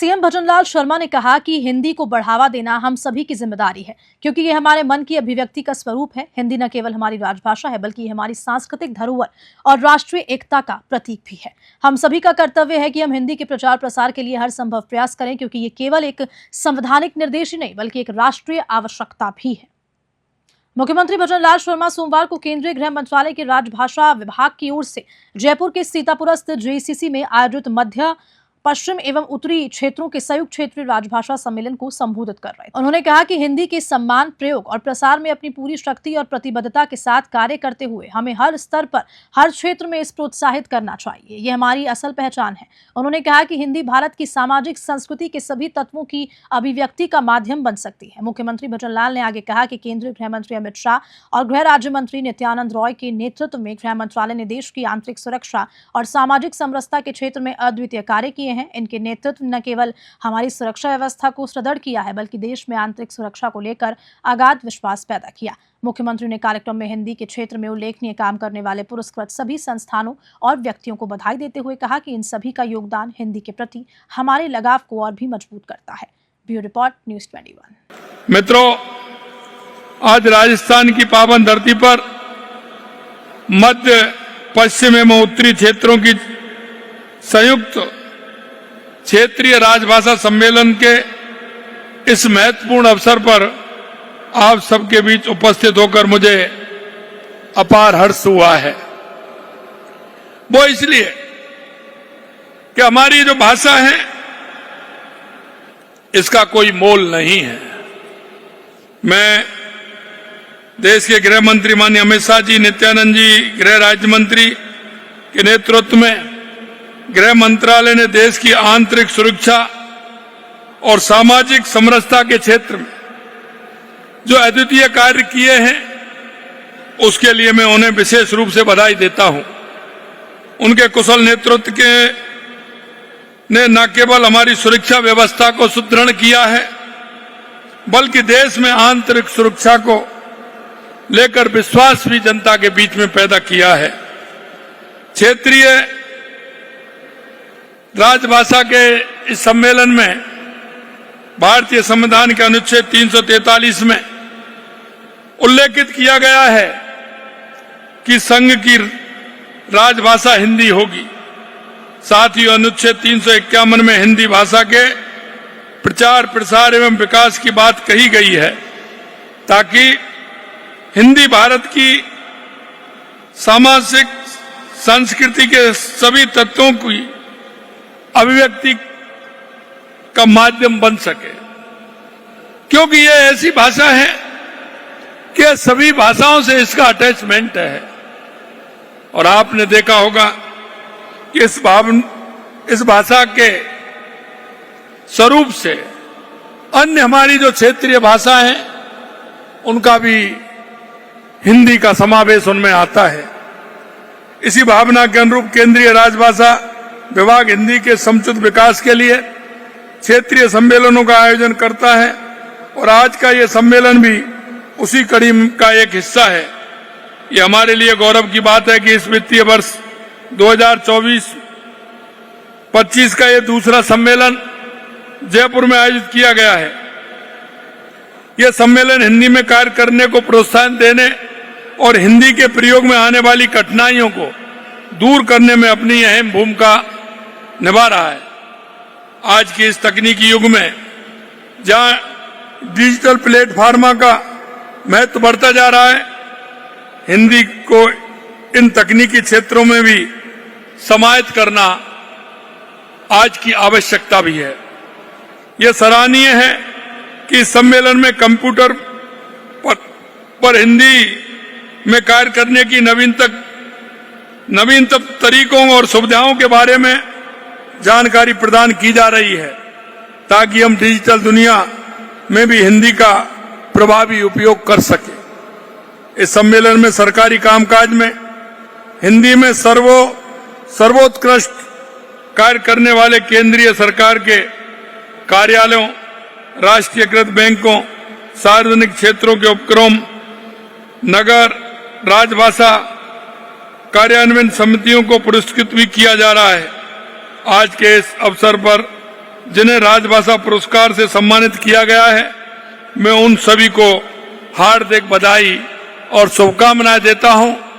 CM Bhajanlal Sharma ने कहा कि हिंदी को बढ़ावा देना हम सभी की जिम्मेदारी है, क्योंकि ये हमारे मन की अभिव्यक्ति का स्वरूप है। हिंदी न केवल हमारी राजभाषा है, बल्कि हमारी सांस्कृतिक धरोहर और राष्ट्रीय एकता का प्रतीक भी है। हम सभी का कर्तव्य है कि हम हिंदी के प्रचार प्रसार के लिए हर संभव प्रयास करें, क्योंकि ये केवल एक संवैधानिक निर्देश ही नहीं, बल्कि एक राष्ट्रीय आवश्यकता भी है। मुख्यमंत्री भजनलाल शर्मा सोमवार को केंद्रीय गृह मंत्रालय के राजभाषा विभाग की ओर से जयपुर के सीतापुर स्थित जेसीसी में आयोजित मध्य, पश्चिम एवं उत्तरी क्षेत्रों के संयुक्त क्षेत्रीय राजभाषा सम्मेलन को संबोधित कर रहे थे। उन्होंने कहा कि हिंदी के सम्मान, प्रयोग और प्रसार में अपनी पूरी शक्ति और प्रतिबद्धता के साथ कार्य करते हुए हमें हर स्तर पर, हर क्षेत्र में इस प्रोत्साहित करना चाहिए। ये हमारी असल पहचान है। उन्होंने कहा कि हिंदी भारत की सामाजिक संस्कृति के सभी तत्वों की अभिव्यक्ति का माध्यम बन सकती है। मुख्यमंत्री भजनलाल ने आगे कहा कि केंद्रीय गृह मंत्री अमित शाह और गृह राज्य मंत्री नित्यानंद रॉय के नेतृत्व में गृह मंत्रालय ने देश की आंतरिक सुरक्षा और सामाजिक समरसता के क्षेत्र में अद्वितीय कार्य किए हैं। इनके नेतृत्व न केवल हमारी सुरक्षा व्यवस्था को सुदृढ़ किया है, बल्कि देश में आंतरिक सुरक्षा को लेकर अगाध विश्वास पैदा किया। मुख्यमंत्री ने कार्यक्रम में हिंदी के क्षेत्र में उल्लेखनीय काम करने वाले पुरस्कृत सभी संस्थानों और व्यक्तियों को बधाई देते हुए कहा कि इन सभी का योगदान हिंदी के प्रति हमारे लगाव को और भी मजबूत करता है। Bureau report, news 21। मित्रों, आज राजस्थान की पावन धरती पर मध्य, पश्चिम एवं उत्तरी क्षेत्रों की संयुक्त क्षेत्रीय राजभाषा सम्मेलन के इस महत्वपूर्ण अवसर पर आप सबके बीच उपस्थित होकर मुझे अपार हर्ष हुआ है। वो इसलिए कि हमारी जो भाषा है इसका कोई मोल नहीं है। मैं देश के गृह मंत्री माननीय अमित शाह जी, नित्यानंद जी, गृह राज्य मंत्री के नेतृत्व में गृह मंत्रालय ने देश की आंतरिक सुरक्षा और सामाजिक समरसता के क्षेत्र में जो अद्वितीय कार्य किए हैं, उसके लिए मैं उन्हें विशेष रूप से बधाई देता हूं। उनके कुशल नेतृत्व के ने न केवल हमारी सुरक्षा व्यवस्था को सुदृढ़ किया है, बल्कि देश में आंतरिक सुरक्षा को लेकर विश्वास भी जनता के बीच में पैदा किया है। क्षेत्रीय राजभाषा के इस सम्मेलन में भारतीय संविधान के अनुच्छेद 343 में उल्लेखित किया गया है कि संघ की राजभाषा हिंदी होगी। साथ ही अनुच्छेद 351 में हिंदी भाषा के प्रचार, प्रसार एवं विकास की बात कही गई है, ताकि हिंदी भारत की सामाजिक संस्कृति के सभी तत्वों की अभिव्यक्ति का माध्यम बन सके, क्योंकि यह ऐसी भाषा है कि सभी भाषाओं से इसका अटैचमेंट है। और आपने देखा होगा कि इस भाषा के स्वरूप से अन्य हमारी जो क्षेत्रीय भाषा है उनका भी हिंदी का समावेश उनमें आता है। इसी भावना के अनुरूप केंद्रीय राजभाषा विभाग हिंदी के समुचित विकास के लिए क्षेत्रीय सम्मेलनों का आयोजन करता है, और आज का ये सम्मेलन भी उसी कड़ी का एक हिस्सा है। ये हमारे लिए गौरव की बात है कि इस वित्तीय वर्ष 2024-25 का ये दूसरा सम्मेलन जयपुर में आयोजित किया गया है। यह सम्मेलन हिंदी में कार्य करने को प्रोत्साहन देने और हिंदी के प्रयोग में आने वाली कठिनाइयों को दूर करने में अपनी अहम भूमिका निभा रहा है। आज के इस तकनीकी युग में जहां डिजिटल प्लेटफार्म का महत्व बढ़ता जा रहा है, हिंदी को इन तकनीकी क्षेत्रों में भी समाहित करना आज की आवश्यकता भी है। यह सराहनीय है कि इस सम्मेलन में कंप्यूटर पर हिंदी में कार्य करने की नवीनतम तरीकों और सुविधाओं के बारे में जानकारी प्रदान की जा रही है, ताकि हम डिजिटल दुनिया में भी हिंदी का प्रभावी उपयोग कर सके। इस सम्मेलन में सरकारी कामकाज में हिंदी में सर्वोत्कृष्ट कार्य करने वाले केंद्रीय सरकार के कार्यालयों, राष्ट्रीयकृत बैंकों, सार्वजनिक क्षेत्रों के उपक्रम, नगर राजभाषा कार्यान्वयन समितियों को पुरस्कृत भी किया जा रहा है। आज के इस अवसर पर जिन्हें राजभाषा पुरस्कार से सम्मानित किया गया है, मैं उन सभी को हार्दिक बधाई और शुभकामनाएं देता हूं।